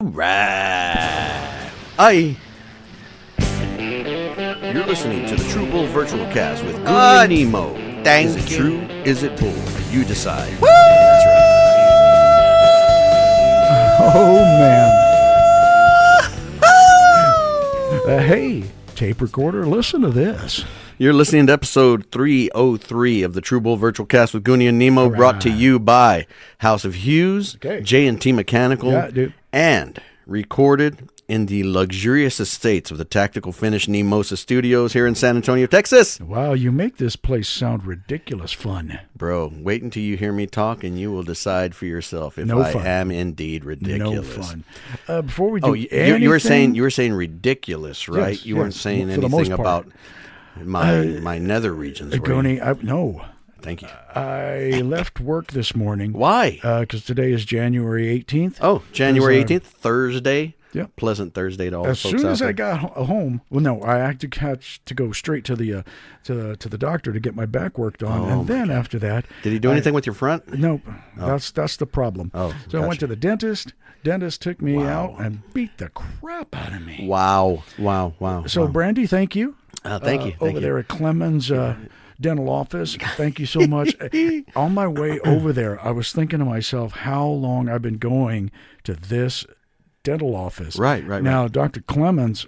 Right. Aye. You're listening to the True Bull Virtual Cast with Goody and Nemo. Is it true? Is it bull? You decide. Woo! That's right. Oh, man. Hey, tape recorder, listen to this. You're listening to episode 303 of the True Bull Virtual Cast with Goody and Nemo, right. Brought to you by House of Hughes, Okay. J&T Mechanical, Yeah, dude. and recorded in the luxurious estates of the Tactical Finish Nemosa Studios here in San Antonio, Texas. Wow, you make this place sound ridiculous fun. Bro, wait until you hear me talk and you will decide for yourself if No I fun. am indeed ridiculous. No fun. Before we do you were saying ridiculous, right? Yes, you weren't yes, saying for the most anything part. about my nether regions. were you? Goni, no. Thank you. I left work this morning. Why? Because today is January 18th. Oh, January 18th, Thursday. Yeah. Pleasant Thursday to all As the folks soon out as there. I got home, well, no, I had to go straight to the doctor to get my back worked on, and then after that, Did he do anything with your front? nope, that's the problem. Oh, so I went gotcha. to the dentist. Dentist took me out and beat the crap out of me. Wow. So, Brandy, thank you. Thank you. Over there at Clemens Dental Office. Thank you so much. On my way over there, I was thinking to myself how long I've been going to this dental office. Right. Now, Dr. Clemens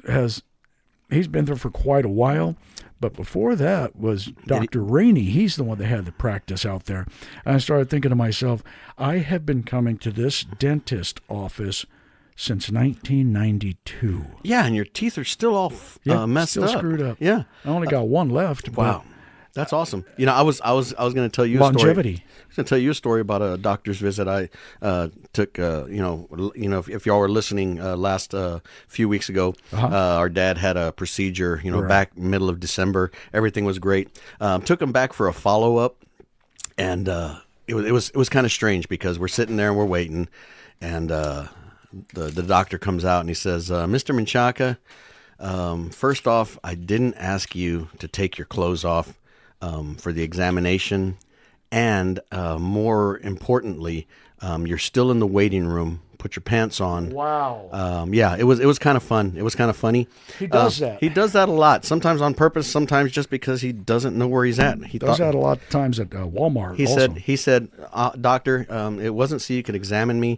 he's been there for quite a while, but before that was Dr. Rainey. He's the one that had the practice out there. And I started thinking to myself, I have been coming to this dentist office since 1992. Yeah, and your teeth are still all messed still up. screwed up. Yeah. I only got one left. Wow. That's awesome. You know, I was going to tell you a Longevity. story. I was going to tell you a story about a doctor's visit I took. If y'all were listening last few weeks ago, our dad had a procedure. Right. Back middle of December. Everything was great. Took him back for a follow up, and it was kind of strange because we're sitting there and we're waiting, and the doctor comes out and he says, "Mr. Menchaca, first off, I didn't ask you to take your clothes off for the examination, and more importantly, you're still in the waiting room. Put your pants on." Wow. Yeah, it was kind of fun. It was kind of funny. He does that. He does that a lot. Sometimes on purpose. Sometimes just because he doesn't know where he's at. He Does that a lot of times at Walmart. He said, "Doctor, it wasn't so you could examine me.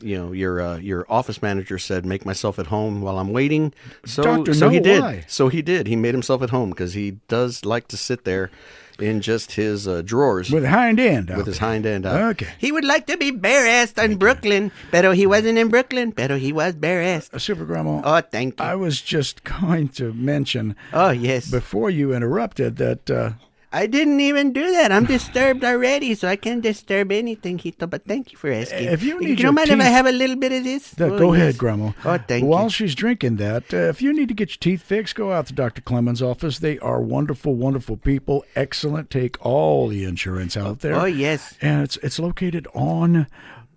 Your office manager said make myself at home while I'm waiting. Doctor, so he did. why? So he did. He made himself at home because he does like to sit there in just his drawers With hind end out with his there. hind end out. Okay. He would like to be bare-assed in Brooklyn, but he wasn't in Brooklyn, but he was bare-assed. Super Grandma, Oh, thank you. I was just going to mention Oh, yes. before you interrupted that I didn't even do that. I'm disturbed already, so I can't disturb anything, Hito, but thank you for asking. If you need don't your mind if I teeth- have a little bit of this? go yes. ahead, Grandma. Oh, thank While you. she's drinking that, if you need to get your teeth fixed, go out to Dr. Clemens' office. They are wonderful, wonderful people. Excellent. Take all the insurance out there. Oh, yes. And it's located on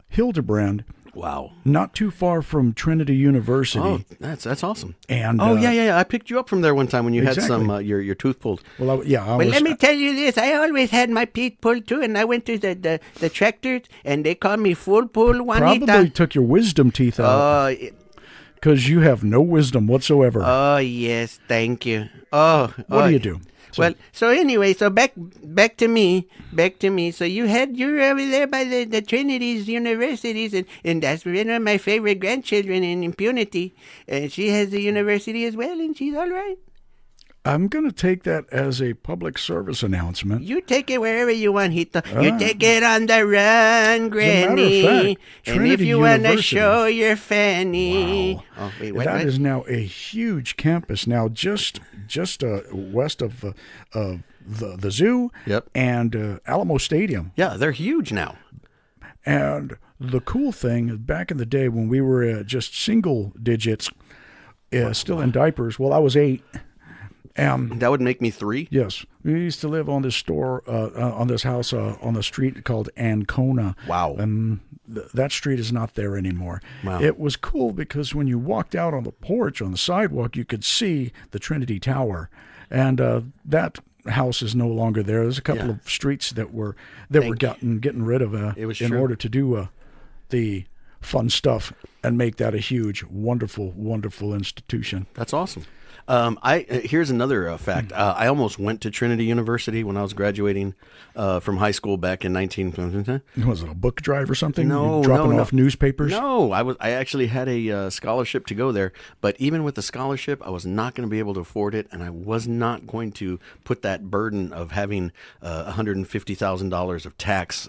Hildebrand, Wow. not too far from Trinity University. Oh, that's awesome. And yeah. I picked you up from there one time when you had Exactly. some your tooth pulled. I Well, was, let me tell you this. I always had my teeth pulled too, and I went to the tractors, and they called me full pull Juanita. probably took your wisdom teeth out because you have no wisdom whatsoever. Oh, yes, thank you. Oh, what do you do? Well, so anyway, so back to me. So you're over there by the Trinity's universities, and that's one of my favorite grandchildren in Impunity. And she has the university as well, and she's all right. I'm going to take that as a public service announcement. You take it wherever you want, Hito. You take it on the run, Granny. fact, And if Trinity you want to University- show your fanny. Wow. Oh, wait, That what? is now a huge campus now, just west of the zoo. Yep. And Alamo Stadium. Yeah, they're huge now. And the cool thing is, back in the day when we were just single digits, still in diapers. Well, I was 8. That would make me 3. Yes, we used to live on this on this house on the street called Ancona. Wow. And that street is not there anymore. Wow. It was cool because when you walked out on the porch on the sidewalk, you could see the Trinity Tower, and that house is no longer there. There's a couple of streets that were getting rid of It was in true. order to do the fun stuff and make that a huge, wonderful, wonderful institution. That's awesome. Here's another fact. I almost went to Trinity University when I was graduating from high school back in 19. Was it a book drive or something? No, You're dropping no. off newspapers? No, I actually had a scholarship to go there, but even with the scholarship, I was not going to be able to afford it, and I was not going to put that burden of having $150,000 of tax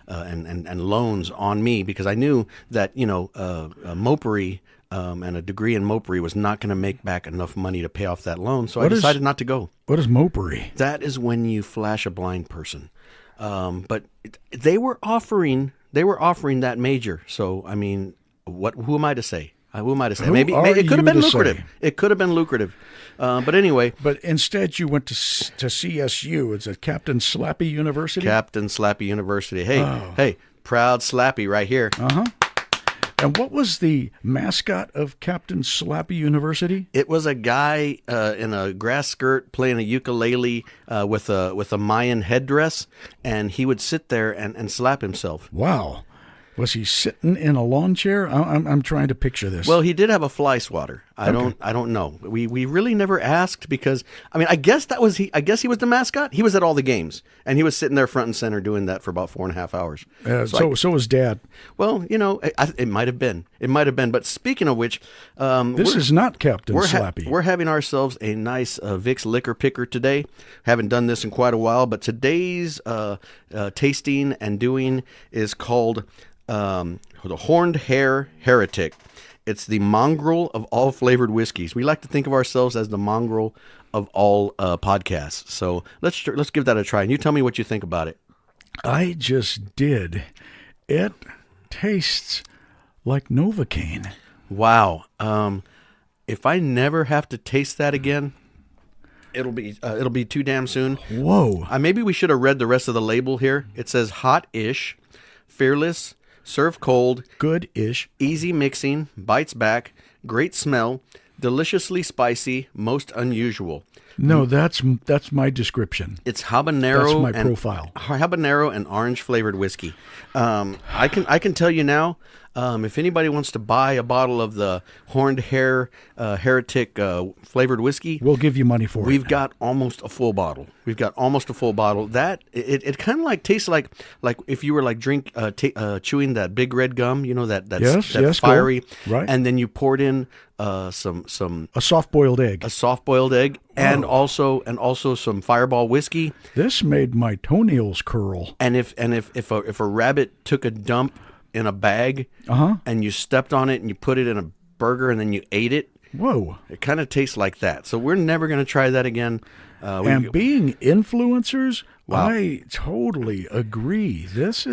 and loans on me, because I knew that mopery. And a degree in mopery was not going to make back enough money to pay off that loan, so I decided not to go. What is mopery? That is when you flash a blind person. But they were offering that major. So I mean, who am I to say? Who am I to say? Maybe it could have been lucrative. It could have been lucrative. But anyway. But instead, you went to CSU. It's at Captain Slappy University. Captain Slappy University. Hey, proud Slappy right here. And what was the mascot of Captain Slappy University? It was a guy in a grass skirt playing a ukulele with a Mayan headdress, and he would sit there and slap himself. Wow. Was he sitting in a lawn chair? I'm trying to picture this. Well, he did have a fly swatter. I don't know. We really never asked, because I guess I guess he was the mascot. He was at all the games, and he was sitting there front and center doing that for about 4.5 hours. So was Dad. Well, it might have been. It might have been. But speaking of which, this is not Captain Slappy. We're having ourselves a nice Vicks liquor picker today. Haven't done this in quite a while, but today's tasting and doing is called the Horned Hare Heretic. It's the mongrel of all flavored whiskeys. We like to think of ourselves as the mongrel of all podcasts. So let's give that a try. And you tell me what you think about it. I just did. It tastes like Novocaine. Wow. If I never have to taste that again, it'll be too damn soon. Whoa. Maybe we should have read the rest of the label here. It says hot-ish, fearless, serve cold, good-ish, easy mixing, bites back, great smell, deliciously spicy, most unusual. No, that's my description. It's habanero. That's my profile. Habanero and orange flavored whiskey. I can tell you now. If anybody wants to buy a bottle of the Horned Hare Heretic flavored whiskey, we'll give you money for it. We've got almost a full bottle. That it kind of like tastes like if you were like chewing that big red gum, that fiery, cool. Right? And then you poured in some a soft boiled egg, and also some Fireball whiskey. This made my toenails curl. And if a rabbit took a dump in a bag, and you stepped on it and you put it in a burger and then you ate it. Whoa! It kind of tastes like that. So we're never going to try that again. And being influencers, wow. I totally agree. This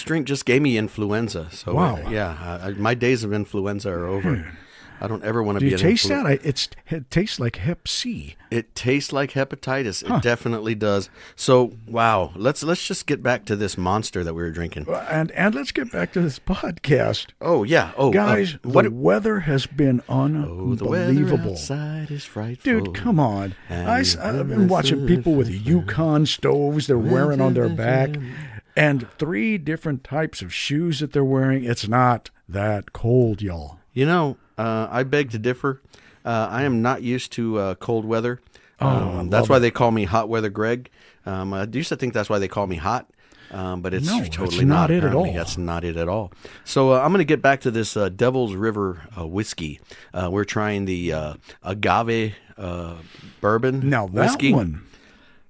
drink just gave me influenza. So wow. My days of influenza are over. I don't ever want to be. Do you taste that? It tastes like Hep C. It tastes like hepatitis. It definitely does. So wow, let's just get back to this monster that we were drinking. And let's get back to this podcast. Oh yeah. Oh guys, the weather has been unbelievable. The weather outside is frightful. Dude, come on. I've been watching people with Yukon stoves they're wearing on their back, and 3 different types of shoes that they're wearing. It's not that cold, y'all. I beg to differ. I am not used to cold weather. That's why they call me Hot Weather Greg. I used to think that's why they call me hot, but it's totally not it at all. That's not it at all. So I'm going to get back to this Devil's River whiskey. We're trying the agave bourbon now that whiskey. One.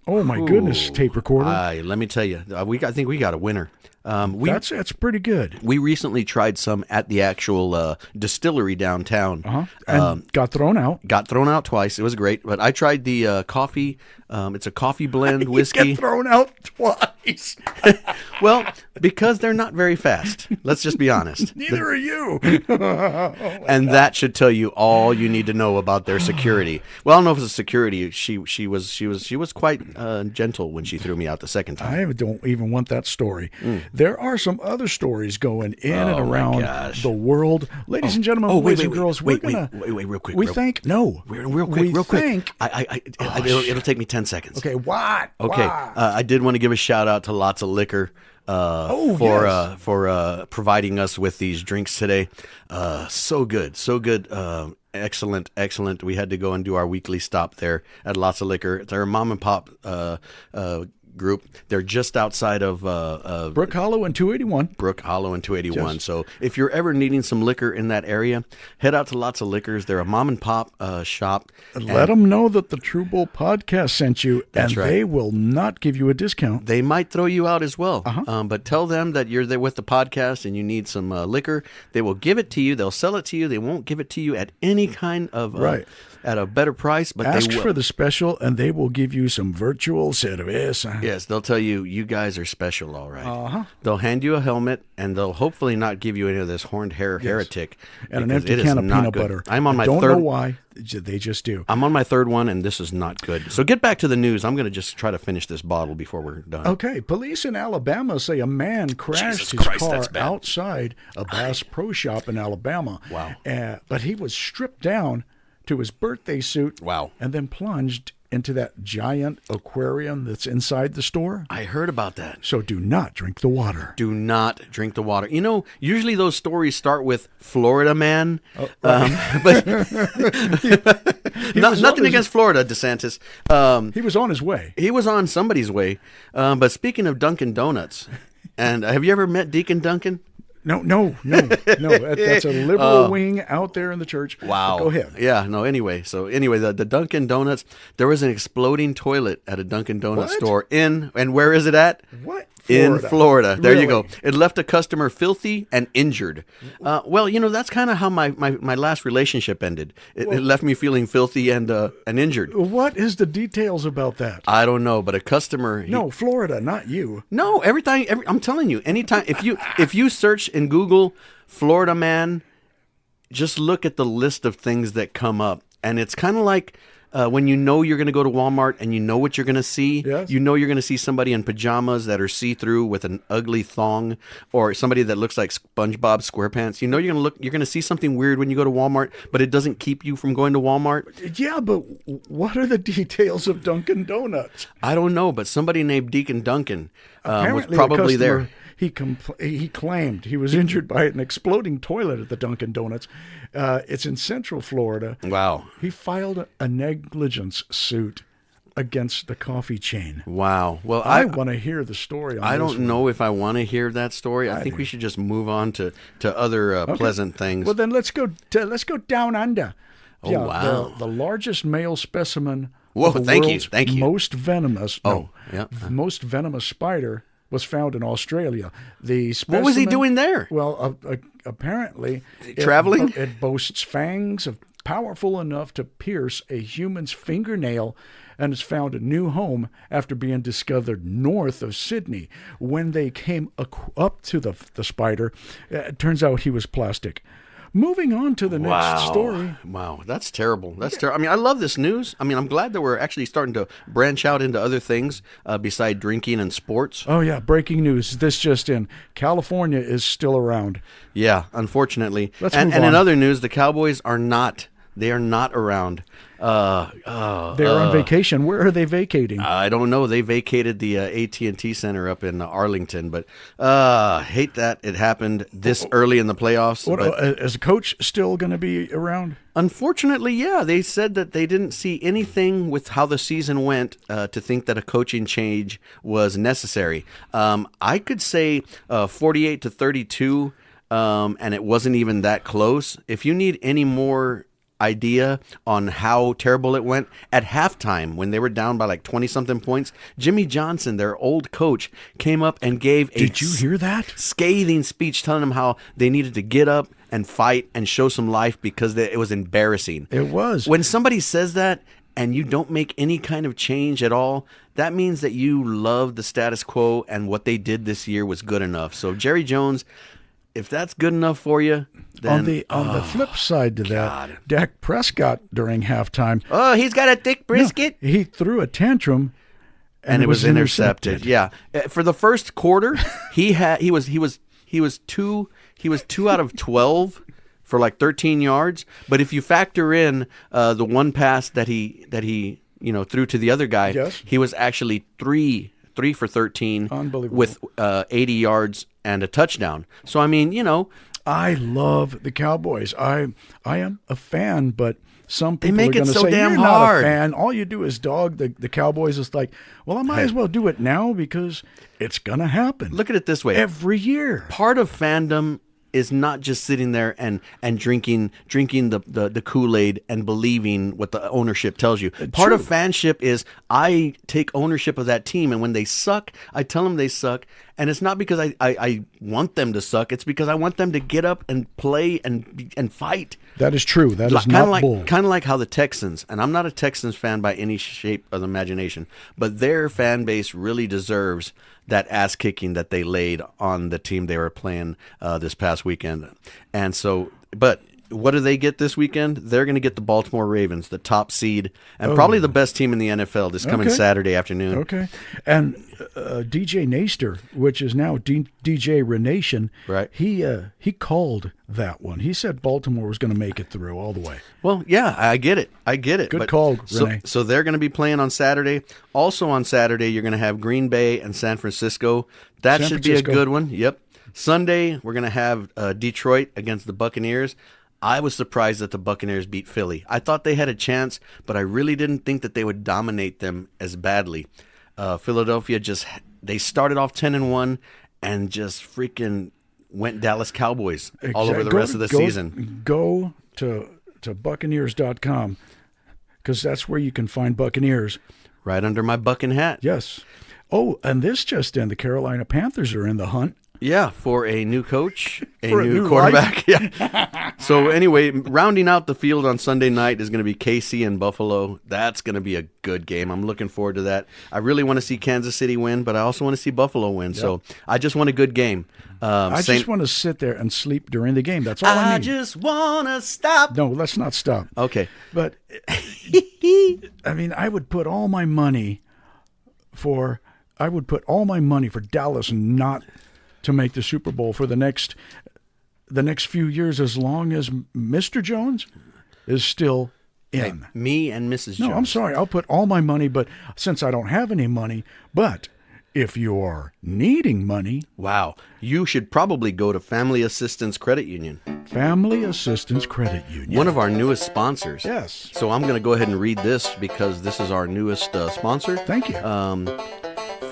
Oh my goodness, tape recorder. Let me tell you, I think we got a winner. That's pretty good. We recently tried some at the actual distillery downtown. And got thrown out. Got thrown out twice. It was great. But I tried the coffee. It's a coffee blend whiskey. You get thrown out twice. Well, because they're not very fast. Let's just be honest. Neither are you. And that should tell you all you need to know about their security. Well, I don't know if it's security. She was quite gentle when she threw me out the second time. I don't even want that story. There are some other stories going in and around the world. Ladies and gentlemen, boys and girls, wait, real quick. Real quick. It'll take me 10 seconds. Okay, what? Okay, I did want to give a shout out to Lots of Liquor Oh, for yes. providing us with these drinks today. So good, so good. Excellent, excellent. We had to go and do our weekly stop there at Lots of Liquor. It's our mom and pop group. They're just outside of Brook Hollow and 281. Brook Hollow and 281. Yes. So if you're ever needing some liquor in that area, head out to Lots of Liquors. They're a mom and pop shop. Let them know that the True Bull podcast sent you, That's and right. they will not give you a discount. They might throw you out as well. Uh-huh. But tell them that you're there with the podcast and you need some liquor. They will give it to you. They'll sell it to you. They won't give it to you at any kind of Right. at a better price. But Ask they will. for the special, and they will give you some virtual cerveza. Yes, they'll tell you, you guys are special, all right. Uh-huh. They'll hand you a helmet, and they'll hopefully not give you any of this horned hair heretic. And an because empty it is can of not peanut good. butter. I'm on my I don't third. know why. They just do. I'm on my third one, and this is not good. So get back to the news. I'm going to just try to finish this bottle before we're done. Okay, police in Alabama say a man crashed Jesus his Christ, car that's bad. outside a Bass Pro Shop in Alabama. Wow. But he was stripped down to his birthday suit. Wow. And then plunged into that giant aquarium that's inside the store. I heard about that. So do not drink the water. Do not drink the water. You know, usually those stories start with Florida man. But nothing against Florida, DeSantis. He was on his way. He was on somebody's way. But speaking of Dunkin' Donuts, and have you ever met Deacon Duncan? No. That's a liberal wing out there in the church. Wow. But go ahead. Yeah, no, anyway. The Dunkin' Donuts, there was an exploding toilet at a Dunkin' Donuts What? store and where is it at? What? In Florida. There you Really? go. It left a customer filthy and injured. Well, you know, that's kind of how my last relationship ended. It left me feeling filthy and injured. What is the details about that? I don't know, but a customer. No, Florida, not you. No, I'm telling you, anytime if you search in Google Florida man, just look at the list of things that come up, and it's kind of like when you know you're going to go to Walmart and you know what you're going to see. Yes. You know you're going to see somebody in pajamas that are see-through with an ugly thong, or somebody that looks like SpongeBob SquarePants. You know you're going to see something weird when you go to Walmart, but it doesn't keep you from going to Walmart. Yeah, but what are the details of Dunkin' Donuts? I don't know, but somebody named Deacon Duncan was Apparently, probably the there. customer, he claimed he was injured by an exploding toilet at the Dunkin' Donuts. It's in Central Florida. Wow. He filed a negligence suit against the coffee chain. Wow. Well, I want to hear the story. On I this don't one. know if I want to hear that story. I think we should just move on to other pleasant things. Well, then let's go down under. Oh, wow. The largest male specimen. Whoa, of the thank you, world's thank you. Most venomous. yeah. Most venomous spider was found in Australia. The specimen, What was he doing there? Well, apparently, Traveling? It boasts fangs powerful enough to pierce a human's fingernail, and has found a new home after being discovered north of Sydney. When they came up to the spider, it turns out he was plastic. Moving on to the next story. Wow, that's terrible. That's terrible. I mean, I love this news. I mean, I'm glad that we're actually starting to branch out into other things beside drinking and sports. Oh, yeah, breaking news. This just in. California is still around. Yeah, unfortunately. Let's and move and in on. other news, the Cowboys are not. They are not around. They're on vacation. Where are they vacating? I don't know. They vacated the AT&T Center up in Arlington, but hate that it happened this early in the playoffs. But Is the coach still going to be around? unfortunately, yeah, they said that they didn't see anything with how the season went to think that a coaching change was necessary. I could say 48-32, and it wasn't even that close. If you need any more idea on how terrible it went, at halftime when they were down by like 20-something points, Jimmy Johnson, their old coach, came up and gave Did you hear that? scathing speech telling them how they needed to get up and fight and show some life because it was embarrassing. It was. When somebody says that and you don't make any kind of change at all, that means that you love the status quo and what they did this year was good enough. So Jerry Jones, if that's good enough for you, then On the flip side to that, Dak Prescott during halftime, oh, he's got a thick brisket. he threw a tantrum, And it was intercepted. Yeah, for the first quarter, he was 2 out of 12 for like 13 yards. But if you factor in the one pass that he threw to the other guy, Yes. he was actually 3 3 for 13 Unbelievable. with 80 yards and a touchdown. So, I mean, I love the Cowboys. I am a fan, but some people make are going it to so say, damn you're not hard. a fan. All you do is dog the Cowboys. It's like, well, I might as well do it now because it's going to happen. look at it this way. Every year. Part of fandom is not just sitting there and drinking the Kool-Aid and believing what the ownership tells you. Part of fanship is I take ownership of that team, and when they suck, I tell them they suck. And it's not because I want them to suck. It's because I want them to get up and play and fight. That is true. That is Kind not bull. of like how the Texans, and I'm not a Texans fan by any shape of the imagination, but their fan base really deserves that ass kicking that they laid on the team they were playing this past weekend. And so, but what do they get this weekend? They're going to get the Baltimore Ravens, the top seed, and probably the best team in the NFL this coming Saturday afternoon. Okay. And DJ Naster, which is now DJ Renation, Right. He called that one. He said Baltimore was going to make it through all the way. Well, yeah, I get it. Good call, so, Renee. So they're going to be playing on Saturday. Also on Saturday, you're going to have Green Bay and San Francisco. That San should Francisco. be a good one. Yep. Sunday, we're going to have Detroit against the Buccaneers. I was surprised that the Buccaneers beat Philly. I thought they had a chance, but I really didn't think that they would dominate them as badly. Philadelphia they started off 10-1 and just freaking went Dallas Cowboys all over the rest of the season. Go to Buccaneers.com because that's where you can find Buccaneers. Right under my bucking hat. Yes. Oh, and this just in, the Carolina Panthers are in the hunt. Yeah, for a new coach, For a new quarterback. Yeah. So anyway, rounding out the field on Sunday night is going to be KC and Buffalo. That's going to be a good game. I'm looking forward to that. I really want to see Kansas City win, but I also want to see Buffalo win. Yep. So I just want a good game. I just want to sit there and sleep during the game. That's all I need. I just want to stop. No, let's not stop. Okay. But, I mean, I would put all my money for Dallas not to make the Super Bowl for the next few years, as long as Mr. Jones is still in. Hey, me and Mrs. Jones. No, I'm sorry. I'll put all my money, but since I don't have any money, but if you're needing money. Wow. You should probably go to Family Assistance Credit Union. Family Assistance Credit Union. One of our newest sponsors. Yes. So I'm going to go ahead and read this because this is our newest sponsor. Thank you.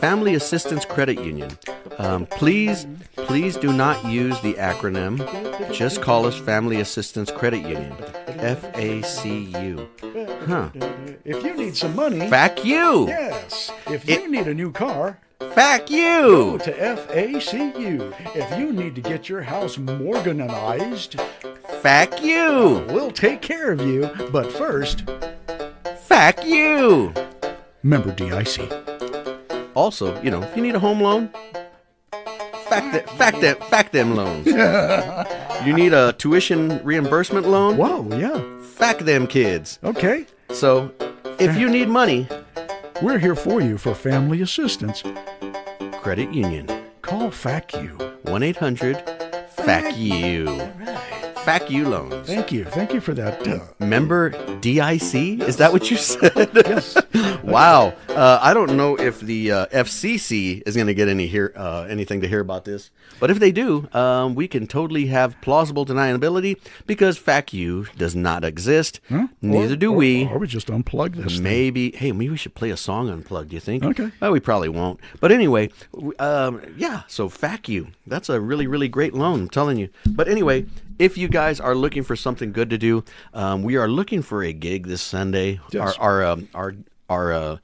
Family Assistance Credit Union. Please do not use the acronym. Just call us Family Assistance Credit Union. F.A.C.U. Huh. If you need some money. F.A.C.U. Yes. If you need a new car. F.A.C.U. Go to F.A.C.U. If you need to get your house morganized. F.A.C.U. We'll take care of you. But first. F.A.C.U. Member DIC. Also, if you need a home loan, fact them loans. You need a tuition reimbursement loan? Whoa, yeah. Fact them kids. Okay. So, if you need money, we're here for you for family assistance. Credit Union. Call F.A.C.U. 1-800-FAC-U. F.A.C.U. loans. Thank you. Thank you for that. Member DIC? Is that what you said? Yes. Wow. I don't know if the F.C.C. is going to get anything to hear about this. But if they do, we can totally have plausible deniability because F.A.C.U. does not exist. Huh? Neither do we. Or we just unplug this Maybe we should play a song unplugged, do you think? Okay. Well, we probably won't. But anyway, so F.A.C.U. That's a really, really great loan, I'm telling you. But anyway, if you guys are looking for something good to do, we are looking for a gig this Sunday. Yes. Our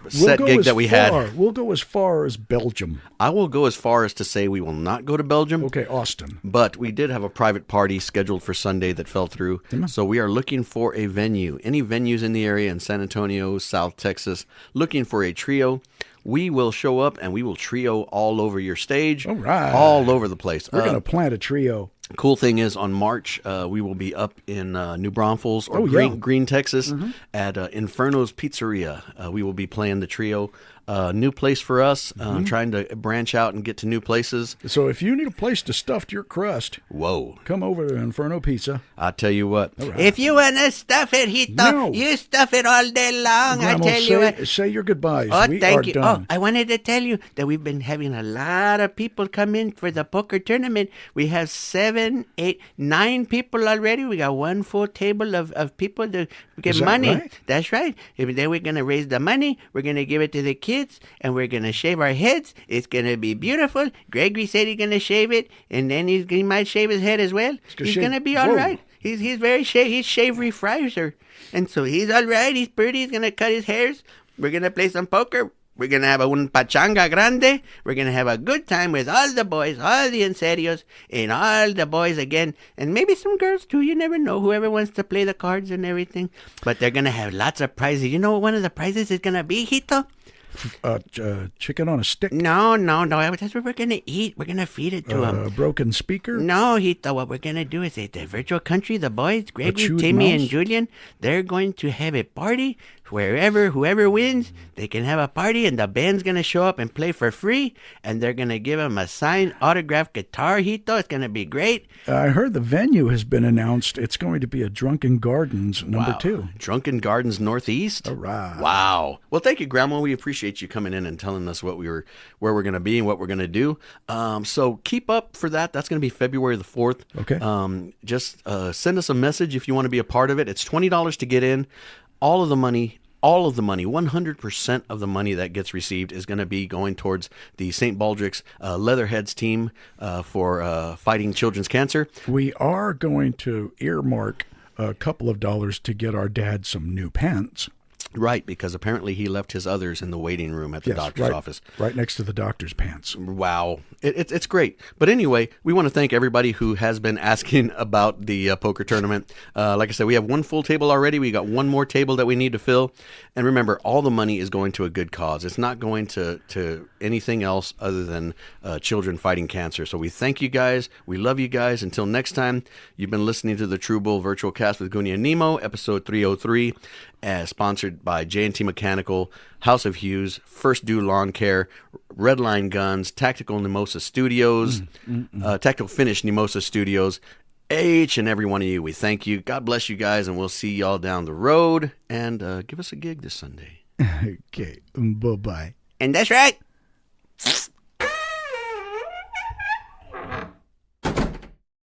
set gig that we had. We'll go as far as Belgium. I will go as far as to say we will not go to Belgium. Okay, Austin. But we did have a private party scheduled for Sunday that fell through. So we are looking for a venue. Any venues in the area in San Antonio, South Texas, looking for a trio. We will show up and we will trio all over your stage. All right. All over the place. We're going to plant a trio. Cool thing is, on March, we will be up in New Braunfels or Green, Texas at Inferno's Pizzeria. We will be playing the trio. new place for us. Trying to branch out and get to new places. So if you need a place to stuff your crust, Whoa! come over to Inferno Pizza. I tell you what. Right. If you want to stuff it, Hito, you stuff it all day long. Grandma, I tell you what. say your goodbyes. Oh, We thank are you. done. Oh, I wanted to tell you that we've been having a lot of people come in for the poker tournament. We have 7, 8, 9 people already. We got one full table of people to get Is that money. right? That's right. And then we're going to raise the money. We're going to give it to the kids, and we're going to shave our heads. It's going to be beautiful. Gregory said he's going to shave it, and then he might shave his head as well. He's going to be all Whoa. right. He's very he's shave refresher. And so he's all right. He's pretty. He's going to cut his hairs. We're going to play some poker. We're going to have un pachanga grande. We're going to have a good time with all the boys, all the en serios, and all the boys again. And maybe some girls too. You never know. Whoever wants to play the cards and everything. But they're going to have lots of prizes. You know what one of the prizes is going to be, Hito? Chicken on a stick. No. That's what we're going to eat. We're going to feed it to them. A broken speaker. No, Hito, what we're going to do is at the virtual country, the boys, Gregory, chewed Timmy, mouse? and Julian, they're going to have a party whoever wins, they can have a party, and the band's going to show up and play for free, and they're going to give them a signed autographed guitar, Hito. It's going to be great. I heard the venue has been announced. It's going to be a Drunken Gardens number Wow. 2. Drunken Gardens Northeast. All right. Wow. Well, thank you, Grandma. We appreciate you coming in and telling us where we're going to be and what we're going to do. So keep up for that. That's going to be February the 4th. Okay. Just send us a message if you want to be a part of it. It's $20 to get in. All of the money, 100% of the money that gets received is going to be going towards the St. Baldrick's Leatherheads team for fighting children's cancer. We are going to earmark a couple of dollars to get our dad some new pants. Right, because apparently he left his others in the waiting room at the doctor's office. Right next to the doctor's pants. Wow. It's great. But anyway, we want to thank everybody who has been asking about the poker tournament. Like I said, we have one full table already. We got one more table that we need to fill. And remember, all the money is going to a good cause. It's not going to anything else other than children fighting cancer. So we thank you guys. We love you guys. Until next time, you've been listening to the True Bull Virtual Cast with Goonie and Nemo, episode 303, sponsored by J&T Mechanical, House of Hughes, First Do Lawn Care, Redline Guns, Tactical Nemosa Studios, Tactical Finish Nemosa Studios. Each and every one of you, we thank you. God bless you guys, and we'll see y'all down the road. And give us a gig this Sunday. Okay. Bye-bye. And that's right.